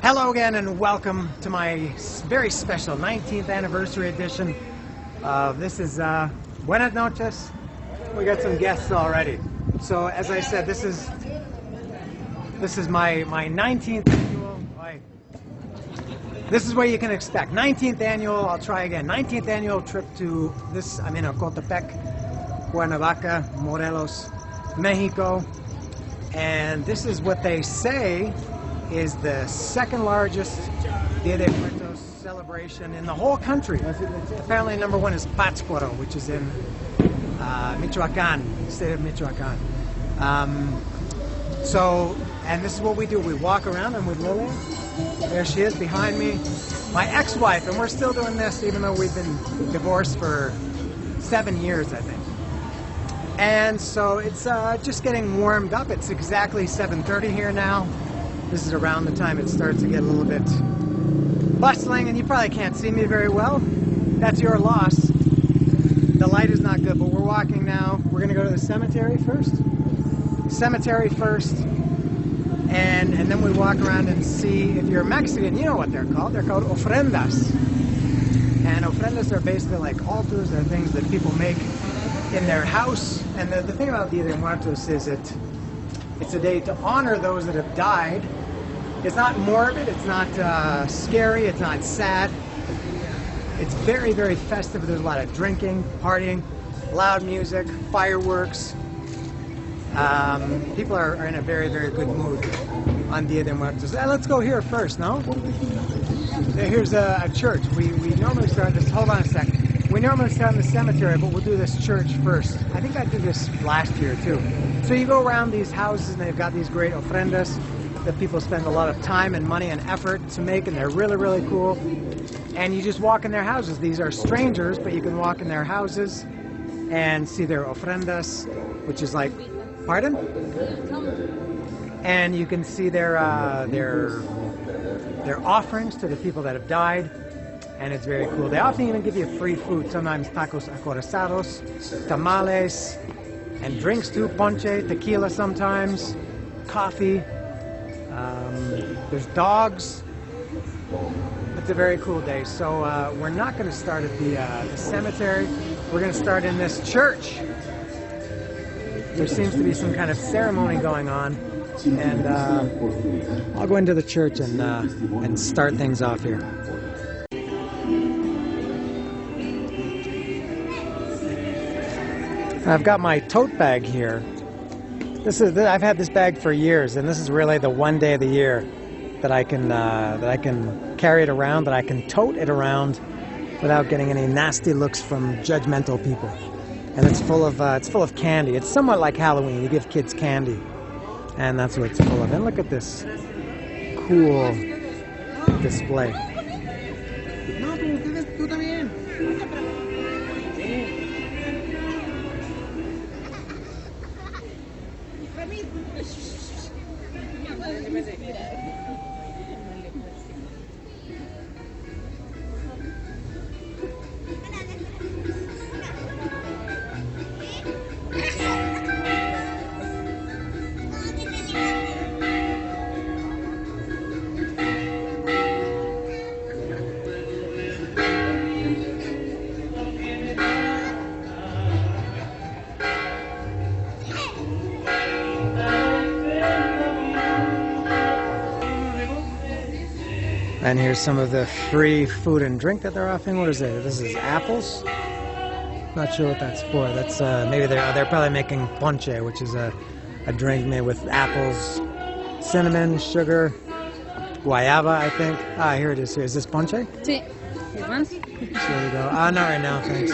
Hello again and welcome to my very special 19th anniversary edition. This is Buenas noches. We got some guests already. So as I said, this is my 19th annual. This is what you can expect. 19th annual, I'll try again. 19th annual trip to this. I'm in Ocotepec, Cuernavaca, Morelos, Mexico. And this is what they say is the second largest Dia de Muertos celebration in the whole country. Apparently number one is Pátzcuaro, which is in Michoacán, state of Michoacán. And this is what we do. We walk around. I'm with Lily. There she is behind me. My ex-wife, and we're still doing this even though we've been divorced for 7 years, I think. And so it's just getting warmed up. It's exactly 7:30 here now. This is around the time it starts to get a little bit bustling, and you probably can't see me very well. That's your loss. The light is not good, but we're walking now. We're going to go to the cemetery first. And then we walk around and see, if you're Mexican, you know what they're called. They're called ofrendas. And ofrendas are basically like altars. They're things that people make in their house. And the thing about Dia de Muertos is it's a day to honor those that have died. It's not morbid, it's not scary, it's not sad. It's very, very festive. There's a lot of drinking, partying, loud music, fireworks. People are in a very, very good mood on Dia de Muertos. Let's go here first, no? Here's a church. We normally start this, hold on a second. We normally start in the cemetery, but we'll do this church first. I think I did this last year too. So you go around these houses and they've got these great ofrendas that people spend a lot of time and money and effort to make, and they're really, really cool. And you just walk in their houses. These are strangers, but you can walk in their houses and see their ofrendas, which is like, pardon? And you can see their offerings to the people that have died. And it's very cool. They often even give you free food. Sometimes tacos acorazados, tamales, and drinks too. Ponche, tequila sometimes, coffee. There's dogs. It's a very cool day. So we're not going to start at the cemetery. We're going to start in this church. There seems to be some kind of ceremony going on. And I'll go into the church and start things off here. I've got my tote bag here. I've had this bag for years, and this is really the one day of the year that I can carry it around, that I can tote it around without getting any nasty looks from judgmental people. And it's full of candy. It's somewhat like Halloween. You give kids candy, and that's what it's full of. And look at this cool display. And here's some of the free food and drink that they're offering. What is it? This is apples. Not sure what that's for. That's maybe they're probably making ponche, which is a drink made with apples, cinnamon, sugar, guayaba, I think. Ah, here it is. Here is this ponche? Sí. You want? There we go. Not right now, thanks.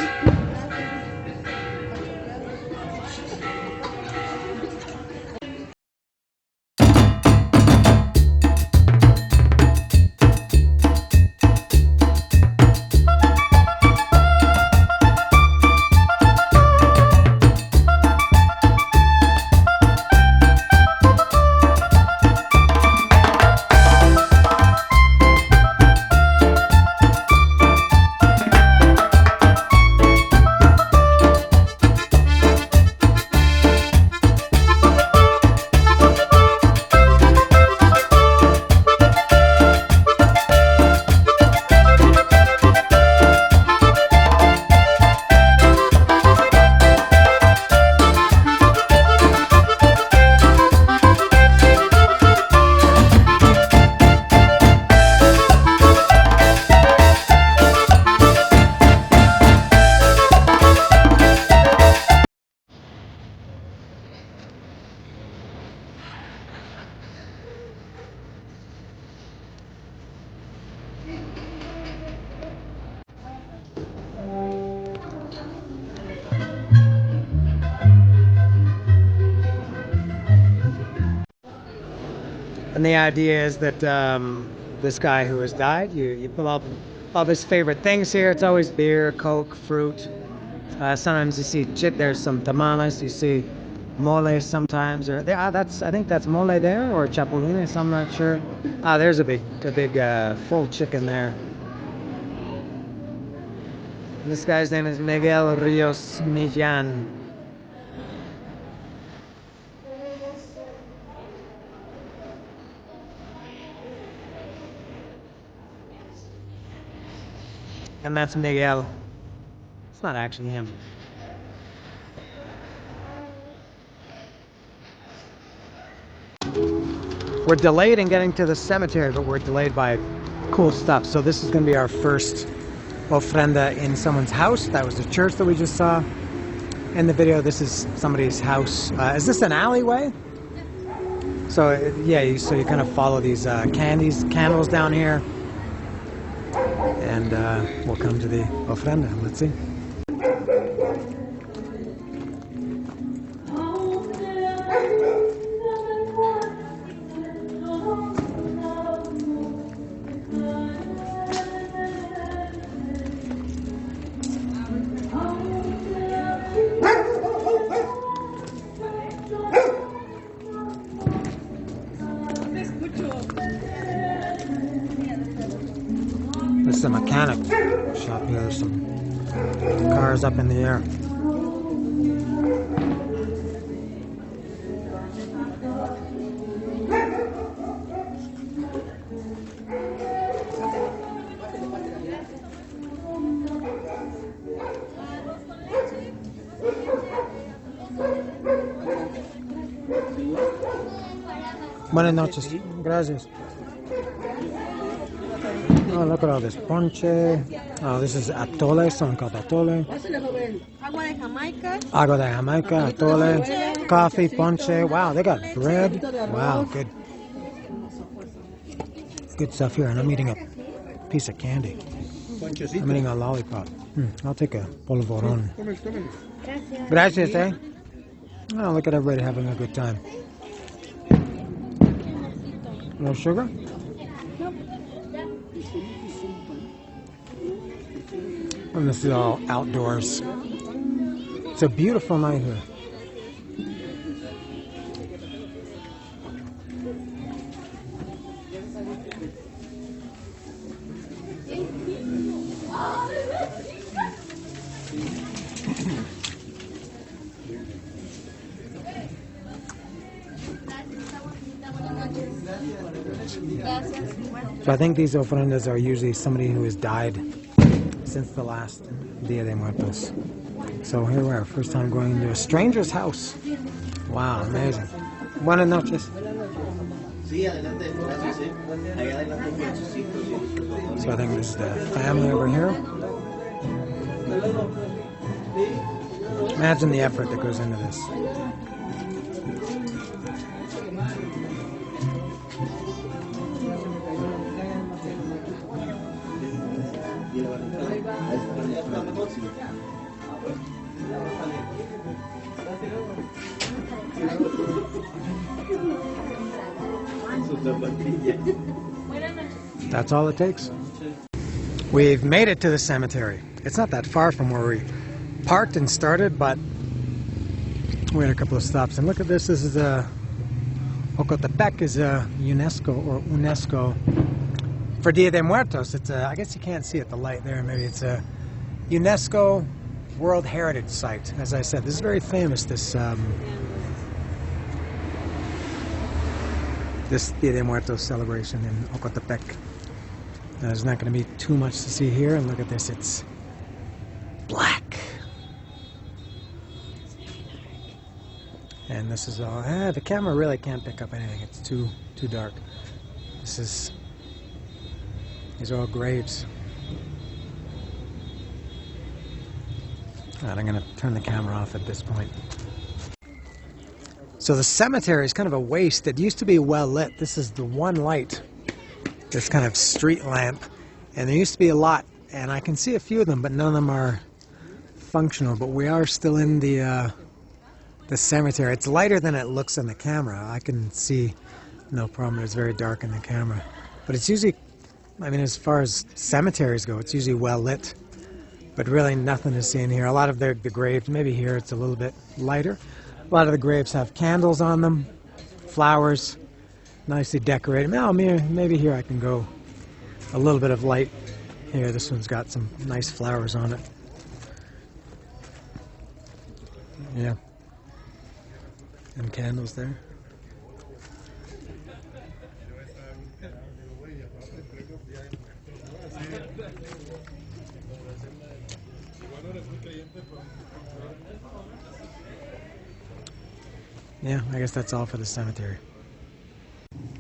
And the idea is that this guy who has died, you pull up all his favorite things here. It's always beer, Coke, fruit. Sometimes you see there's some tamales. You see mole sometimes. Or I think that's mole there, or chapulines. I'm not sure. There's a big full chicken there. This guy's name is Miguel Rios Millán. And that's Miguel. It's not actually him. We're delayed in getting to the cemetery, but we're delayed by cool stuff. So this is going to be our first ofrenda in someone's house. That was the church that we just saw in the video. This is somebody's house. Is this an alleyway? So yeah, so you kind of follow these candles down here, and we'll come to the ofrenda. Let's see. This is a mechanic shop here. There's some cars up in the air. Buenas noches. Gracias. Oh, look at all this ponche. Oh, this is atole, something called atole. Agua de Jamaica. Agua de Jamaica, atole, coffee, ponche. Wow, they got bread. Wow, good. Good stuff here. And I'm eating a piece of candy. I'm eating a lollipop. I'll take a polvorón. Gracias, eh? Oh, look at everybody having a good time. No sugar? And this is all outdoors. It's a beautiful night here. So I think these ofrendas are usually somebody who has died since the last Dia de Muertos. So here we are, first time going into a stranger's house. Wow, amazing. Buenas noches. So I think this is the family over here. Imagine the effort that goes into this. That's all it takes. We've made it to the cemetery. It's not that far from where we parked and started, but we had a couple of stops. And look at this. This is Ocotepec is a UNESCO for Dia de Muertos. It's I guess you can't see it, the light there. Maybe it's a UNESCO World Heritage Site. As I said, this is very famous. This Dia de Muertos celebration in Ocotepec. There's not going to be too much to see here. And look at this, it's black. And this is all, the camera really can't pick up anything. It's too dark. These are all graves. Alright, I'm going to turn the camera off at this point. So the cemetery is kind of a waste. It used to be well lit. This is the one light, this kind of street lamp. And there used to be a lot, and I can see a few of them, but none of them are functional. But we are still in the cemetery. It's lighter than it looks on the camera. I can see no problem. It's very dark in the camera. But it's usually, I mean, as far as cemeteries go, it's usually well lit. But really nothing to see in here. A lot of the graves, maybe here it's a little bit lighter. A lot of the graves have candles on them, flowers, nicely decorated. Now, maybe here I can go a little bit of light here. This one's got some nice flowers on it. Yeah. And candles there. Yeah, I guess that's all for the cemetery.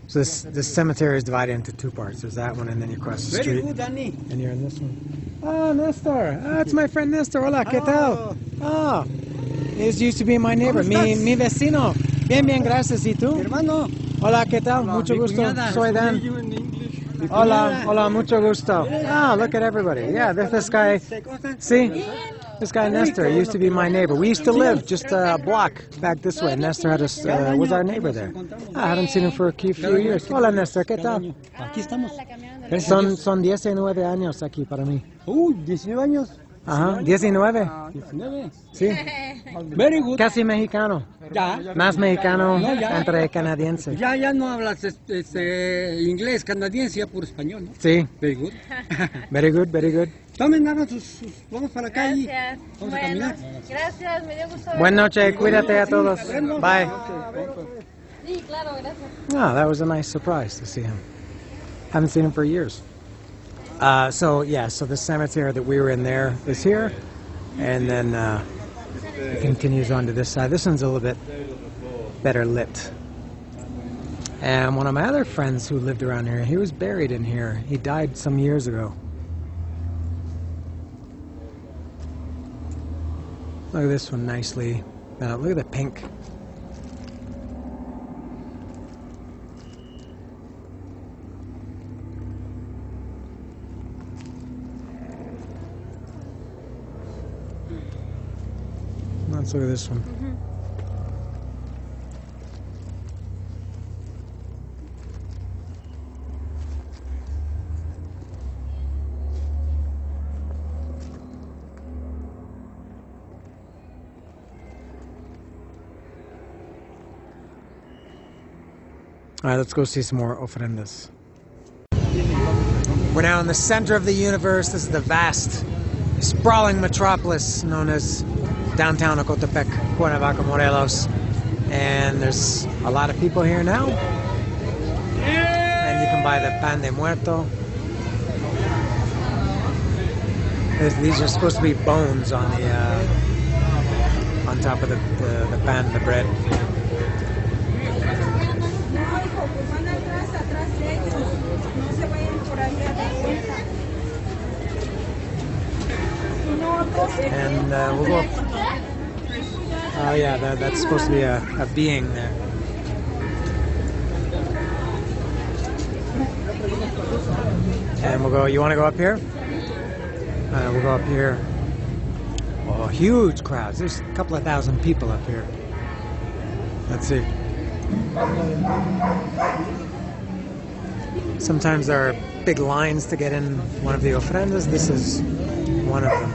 So this cemetery is divided into two parts. There's that one, and then you cross the street. Very good, Danny. And you're in this one. Oh, Nestor. Oh, it's my friend Nestor. Hola, ¿qué tal? Oh, he used to be my neighbor. Mi vecino. Bien, bien, gracias. ¿Y tú? Hermano. Hola, ¿qué tal? Mucho gusto. Soy Dan. Hola, hola, mucho gusto. Ah, look at everybody. Yeah, this guy. See? This guy Nestor used to be my neighbor. We used to live just a block back this way. Nestor was our neighbor there. I haven't seen him for a few years. Hola, Nestor, ¿qué tal? Aquí estamos. Son 19 años aquí para mí. 19 años. Ajá, 19. 19. Sí. Very good. Casi mexicano. Ya. Más mexicano No, ya. entre canadiense. Ya no hablas inglés, canadiense, ya puro español, ¿no? Sí. Very good. Very good, very good. Tomen, hagan vamos para acá y Gracias. vamos a Bueno, caminar. gracias, me dio gusto verlos. Buenas noches, cuídate a todos. Bye. Sí, claro, gracias. Oh, that was a nice surprise to see him. Haven't seen him for years. So the cemetery that we were in there is here, and then it continues on to this side. This one's a little bit better lit. And one of my other friends who lived around here, he was buried in here. He died some years ago. Look at this one nicely. Look at the pink. Let's look at this one. All right, let's go see some more ofrendas. We're now in the center of the universe. This is the vast, sprawling metropolis known as downtown Ocotepec, Cuernavaca, Morelos. And there's a lot of people here now. And you can buy the pan de muerto. These are supposed to be bones on the on top of the pan, the bread. And we'll go up. Oh yeah, that's supposed to be a being there. And we'll go, you want to go up here? We'll go up here. Oh, huge crowds. There's a couple of thousand people up here. Let's see. Sometimes there are big lines to get in one of the ofrendas. This is one of them.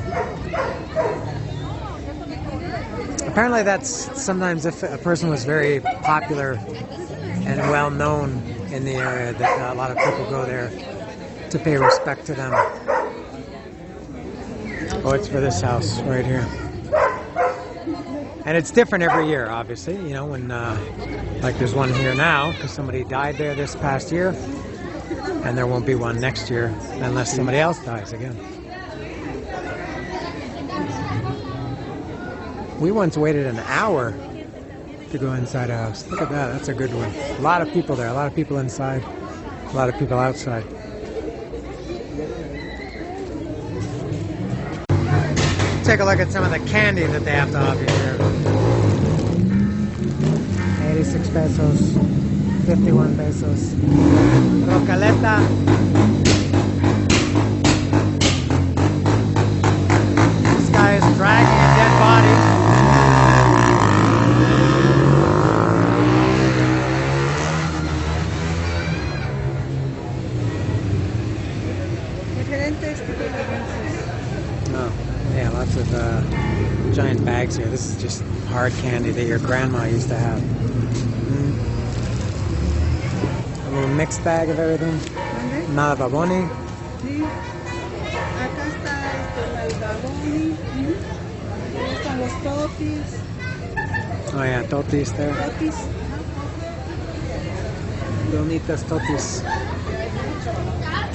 Apparently that's sometimes if a person was very popular and well known in the area, that a lot of people go there to pay respect to them. Oh, it's for this house right here. And it's different every year, obviously, you know, when like there's one here now because somebody died there this past year, and there won't be one next year unless somebody else dies again. We once waited an hour to go inside a house. Look at that, that's a good one. A lot of people there, a lot of people inside, a lot of people outside. Take a look at some of the candy that they have to offer here. 86 pesos, 51 pesos. Rocaleta. This guy is dragging a dead body. Oh, yeah, lots of giant bags here. This is just hard candy that your grandma used to have. A little mixed bag of everything. Nada baboni. Sí, acá está el baboni. Ahí están los totis. Oh yeah, totis there. Totis. Donitas totis.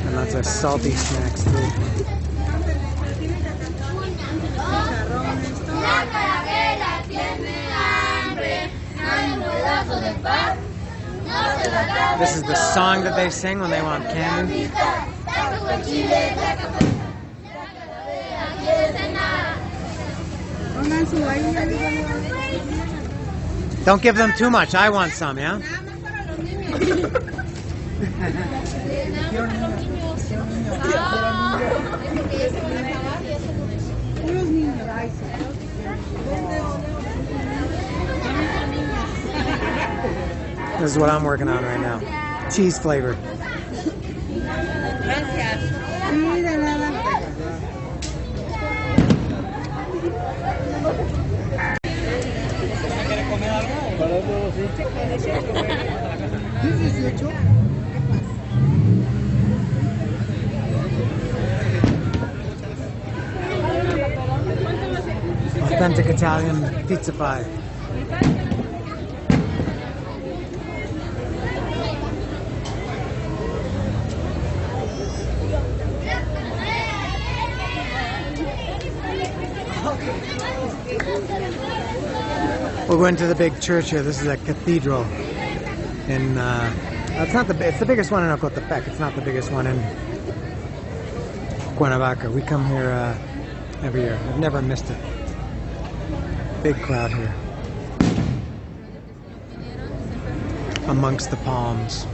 And lots of salty snacks too. La calavera tiene hambre, hay un pedazo de pan, no se la da. This is the song that they sing when they want candy. Pongan su ahí. Don't give them too much. I want some, yeah? Puros niños. This is what I'm working on right now. Cheese flavored. Sí, de nada. Authentic Italian pizza pie. We're going to the big church here. This is a cathedral. In it's the biggest one in Ocotepec. It's not the biggest one in Cuernavaca. We come here every year. I've never missed it. Big crowd here. Amongst the palms.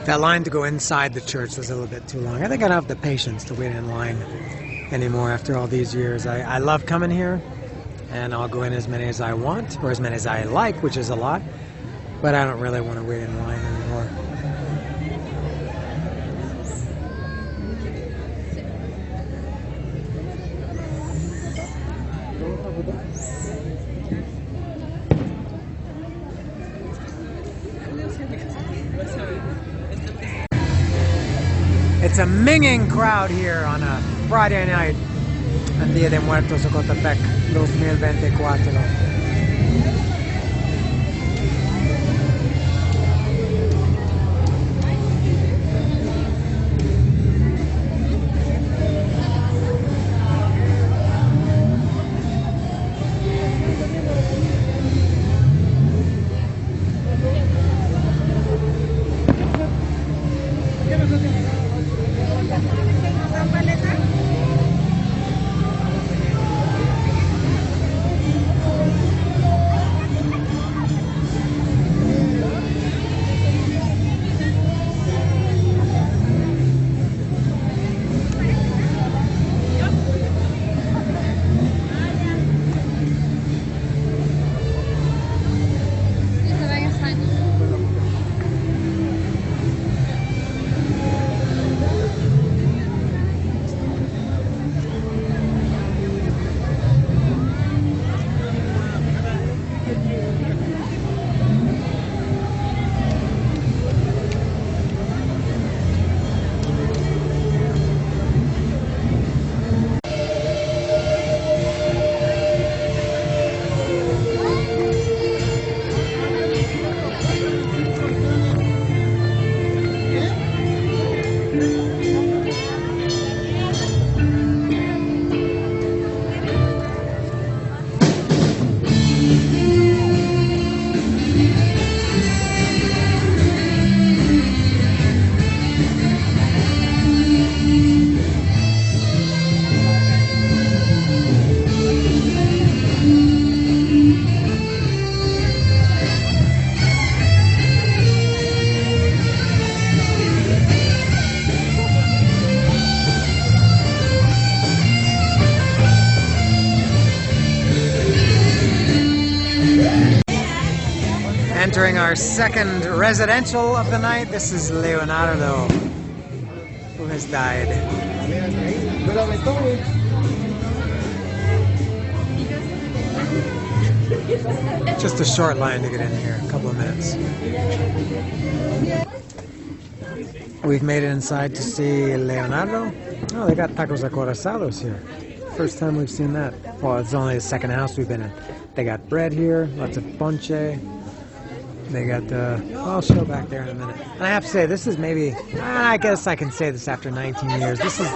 That line to go inside the church was a little bit too long. I think I don't have the patience to wait in line anymore after all these years. I love coming here, and I'll go in as many as I want, or as many as I like, which is a lot, but I don't really want to wait in line anymore. It's a minging crowd here on a Friday night on Dia de Muertos, Ocotepec 2024. Entering our second residential of the night. This is Leonardo, who has died. Just a short line to get in here, a couple of minutes. We've made it inside to see Leonardo. Oh, they got tacos acorazados here. First time we've seen that. Well, it's only the second house we've been in. They got bread here, lots of ponche. They got, I'll show back there in a minute. And I have to say, this is maybe, I guess I can say this after 19 years. This is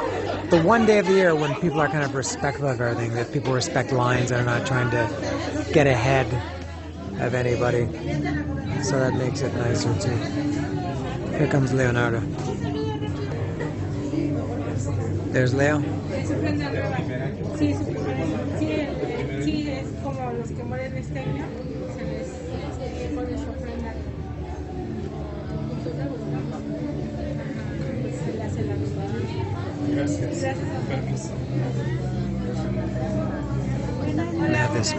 the one day of the year when people are kind of respectful of everything, that people respect lines and are not trying to get ahead of anybody. So that makes it nicer too. Here comes Leonardo. There's Leo. Sí, es como los que mueren este año, se les pone su ofrenda. Se le hace la Gracias. We have this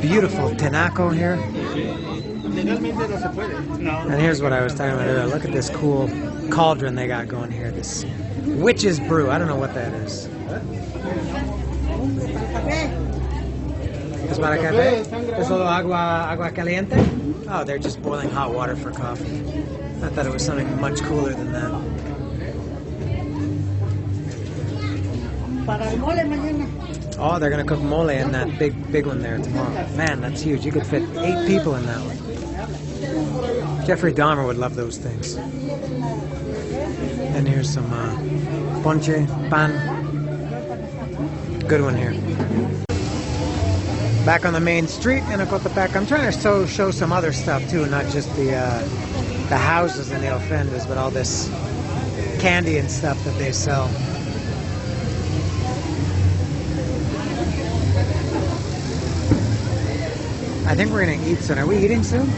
beautiful tinaco here. And here's what I was talking about earlier. Look at this cool cauldron they got going here. This witch's brew. I don't know what that is. ¿Es para café? ¿Es solo agua caliente? Oh, they're just boiling hot water for coffee. I thought it was something much cooler than that. Oh, they're gonna cook mole in that big one there tomorrow. Man, that's huge. You could fit 8 people in that one. Jeffrey Dahmer would love those things. And here's some ponche, pan. Good one here. Back on the main street in Ocotepec. I'm trying to show some other stuff too, not just the houses and the ofrendas, but all this candy and stuff that they sell. I think we're gonna eat soon. Are we eating soon?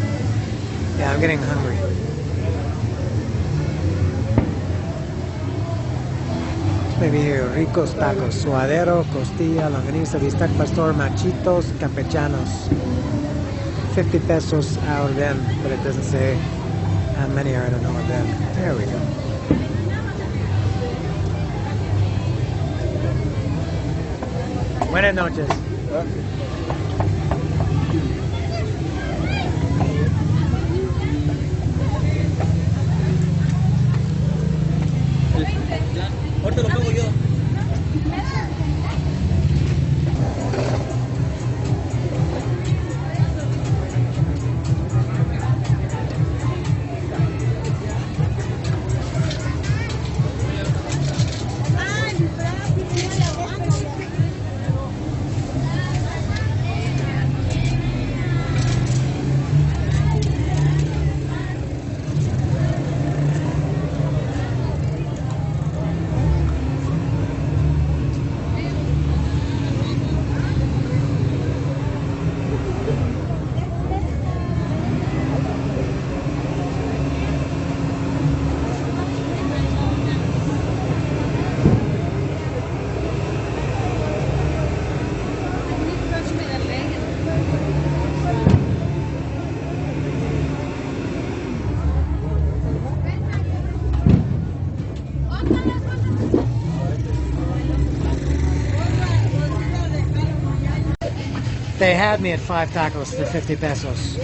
Yeah, I'm getting hungry. Maybe here, ricos tacos, suadero, costilla, longaniza, bistec pastor, machitos, campechanos. 50 pesos a orden, but it doesn't say how many are in an orden. There we go. Buenas noches. Ahorita lo pongo yo. They had me at 5 tacos for 50 pesos.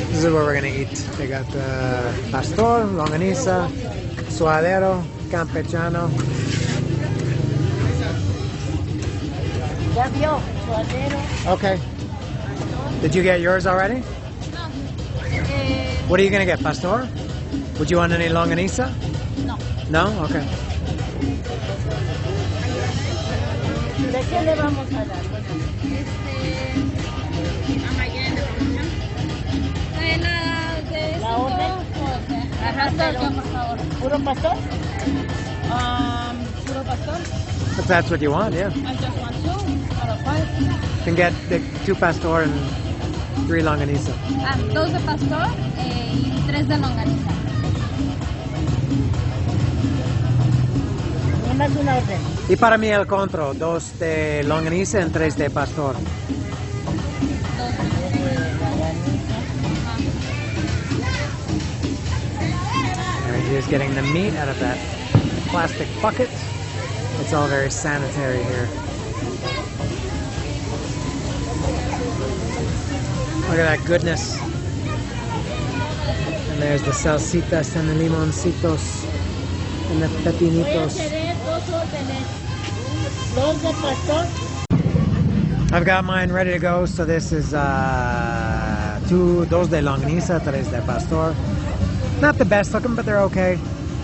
This is what we're gonna eat. They got pastor, longaniza, suadero, campechano. Ya vio, suadero. Okay. Did you get yours already? What are you gonna get, pastor? Would you want any longaniza? No. No? Okay. ¿De qué le vamos a dar? La orden. ¿Puro pastor? Puro pastor. If that's what you want, yeah. I just want 2 out of 5. You can get the 2 pastor and 3 longaniza. 2 de pastor y 3 de longaniza. Nomás una orden. Y para mí el contro, 2 de longaniza y 3 de pastor. 2 de He's getting the meat out of that plastic bucket. It's all very sanitary here. Look at that goodness. And there's the salsitas and the limoncitos and the pepinitos. I've got mine ready to go. So this is dos de longaniza, tres de pastor. Not the best looking, but they're okay.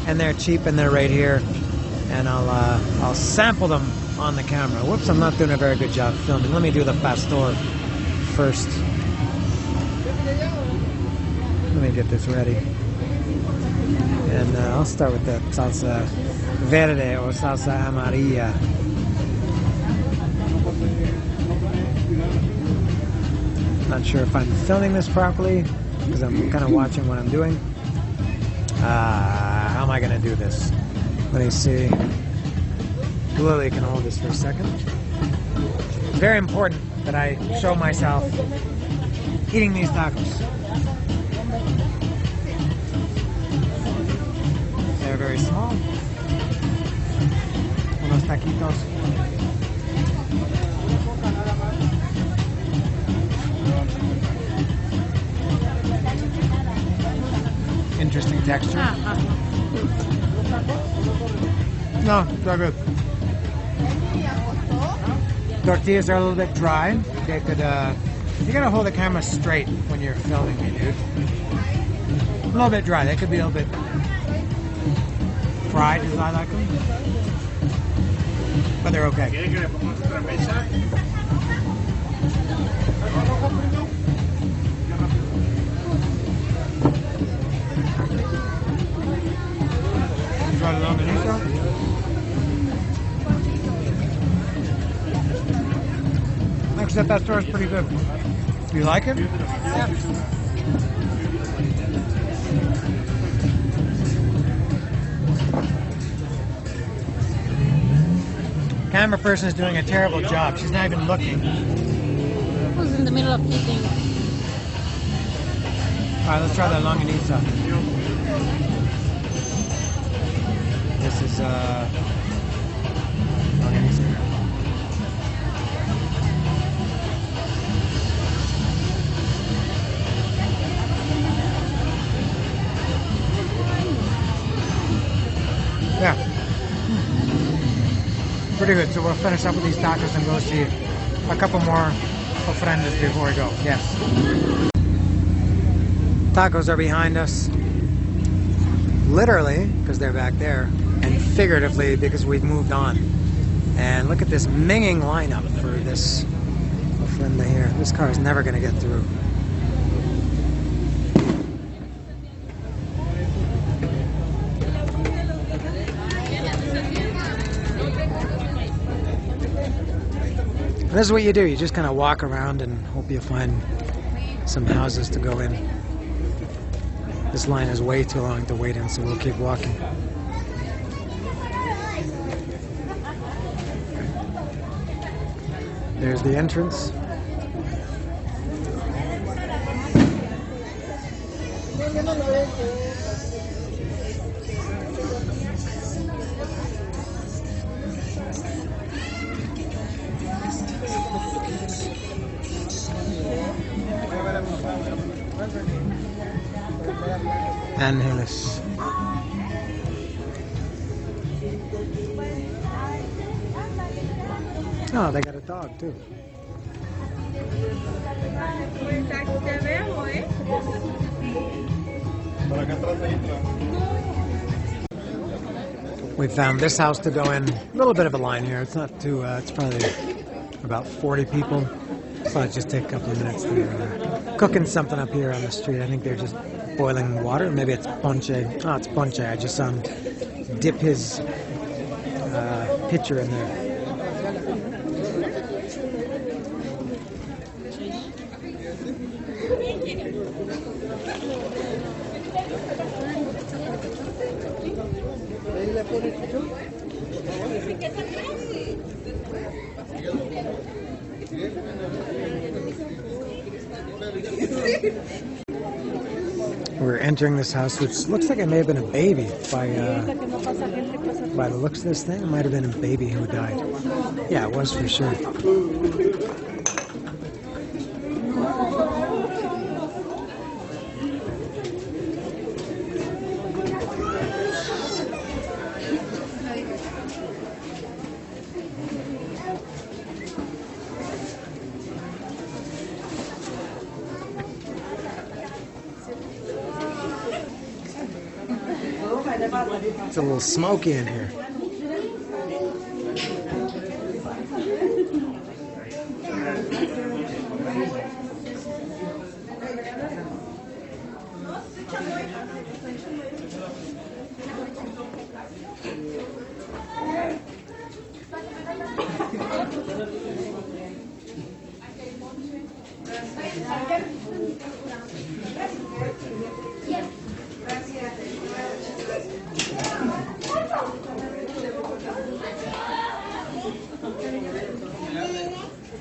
And they're cheap and they're right here. And I'll sample them on the camera. Whoops, I'm not doing a very good job filming. Let me do the pastor first. Let me get this ready. And I'll start with the salsa verde or salsa amarilla. Not sure if I'm filming this properly because I'm kind of watching what I'm doing. How am I going to do this? Let me see. Lily can hold this for a second. It's very important that I show myself eating these tacos. They're very small. Unos taquitos. Interesting texture. No, they're good. Tortillas are a little bit dry. They could, you gotta hold the camera straight when you're filming me, dude. A little bit dry. They could be a little bit fried as I like them. But they're okay. Try the longaniza. Actually, that store is pretty good. Do you like it? Yeah. Camera person is doing a terrible job. She's not even looking. Who's in the middle of eating? Alright, let's try the longaniza. This is longaniza. Yeah. Pretty good. So we'll finish up with these tacos and go see a couple more ofrendas before we go. Yes. Tacos are behind us. Literally, because they're back there, and figuratively, because we've moved on. And look at this minging lineup for this ofrenda here. This car is never going to get through. This is what you do. You just kind of walk around and hope you find some houses to go in. This line is way too long to wait in, so we'll keep walking. There's the entrance. Angeles. Oh, they got a dog too. We found this house to go in. A little bit of a line here. It's not too, it's probably about 40 people. So it just take a couple of minutes. They're cooking something up here on the street. I think they're just boiling water. Maybe it's ponche. Oh, it's ponche. I just saw him dip his pitcher in there. We're entering this house, which looks like it may have been a baby by the looks of this thing. It might have been a baby who died. Yeah, it was for sure. It's a little smoky in here.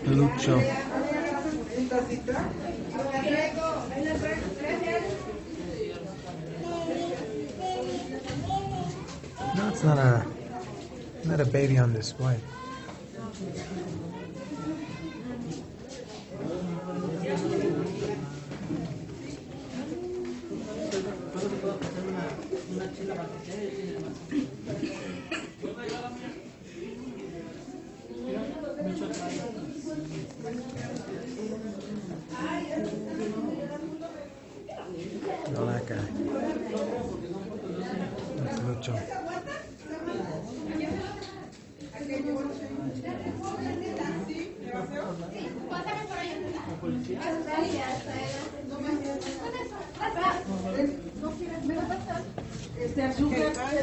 Lucho. No, it's not a baby on display. No, that guy. That's Lucho.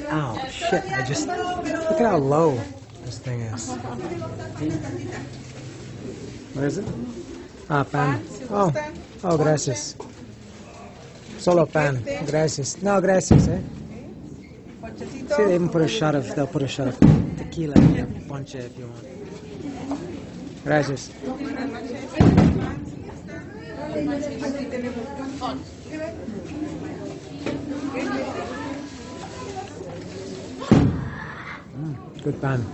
Oh shit, look at how low this thing is. What is it? Ah, pan. Oh, gracias. Solo pan. Gracias. No, gracias, eh? See, they even put a shot of, they'll put a shot of tequila in your ponche if you want. Gracias. Good pan.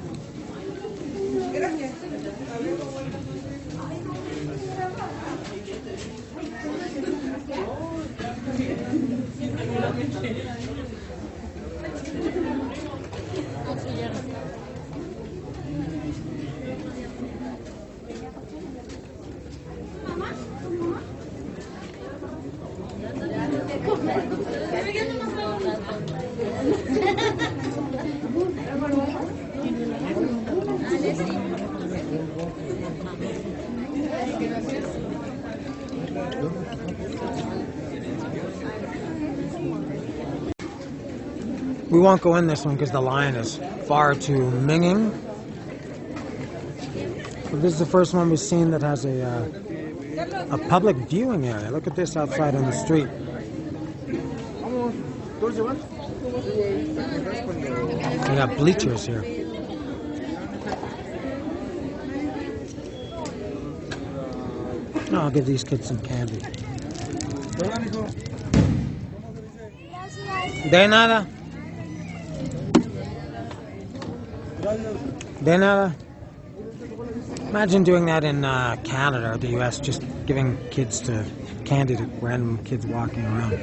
We won't go in this one because the line is far too minging. But this is the first one we've seen that has a public viewing area. Look at this outside on the street. They got bleachers here. Oh, I'll give these kids some candy. De nada. De nada. Imagine doing that in Canada or the US, just giving candy to random kids walking around.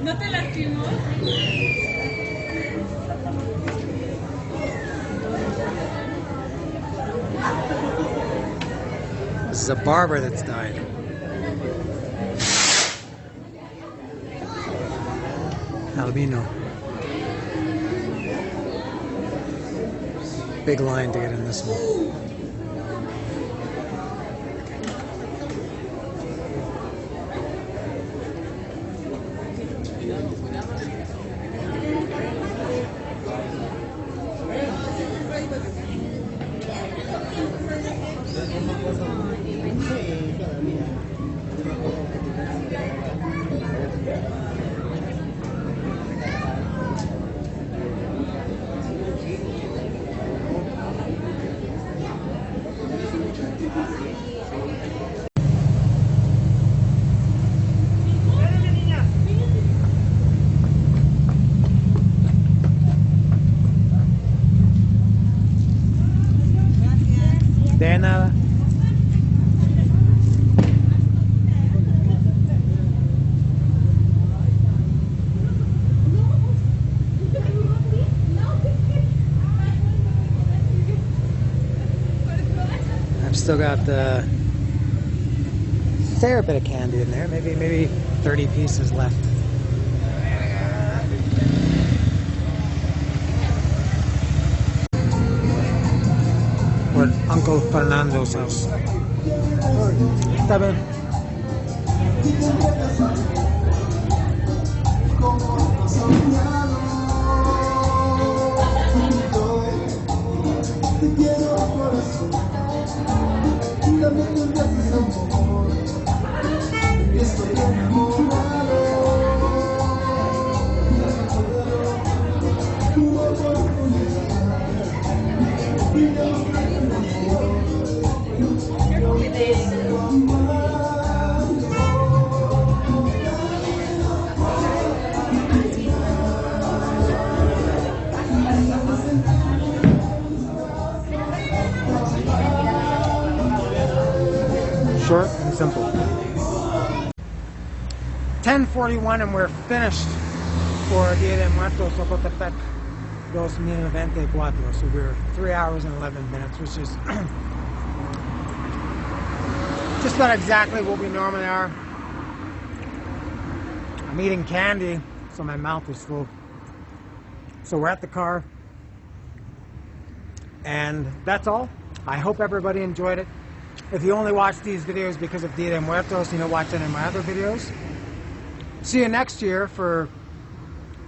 ¿No te lastimó? This is a barber that's died. Albino. Big line to get in this one. De nada. I've still got a fair bit of candy in there, maybe 30 pieces left. We're at Uncle Fernando's house. Está bien. Short and simple. 10:41 and we're finished for Dia de Muertos Ocotepec 2024. So we're 3 hours and 11 minutes, which is just about exactly what we normally are. I'm eating candy, so my mouth is full. So we're at the car, and that's all. I hope everybody enjoyed it. If you only watch these videos because of Dia de Muertos, you don't watch any of my other videos. See you next year for,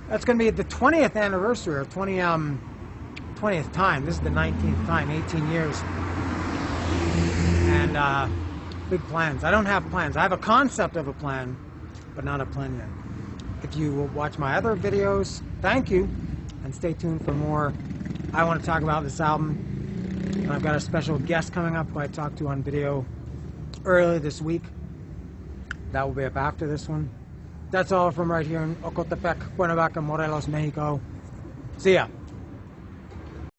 that's going to be the 20th anniversary, or 20th time. This is the 19th time, 18 years. And big plans. I don't have plans. I have a concept of a plan, but not a plan yet. If you will watch my other videos, thank you, and stay tuned for more. I want to talk about this album. And I've got a special guest coming up who I talked to on video earlier this week. That will be up after this one. That's all from right here in Ocotepec, Cuernavaca, Morelos, Mexico. See ya.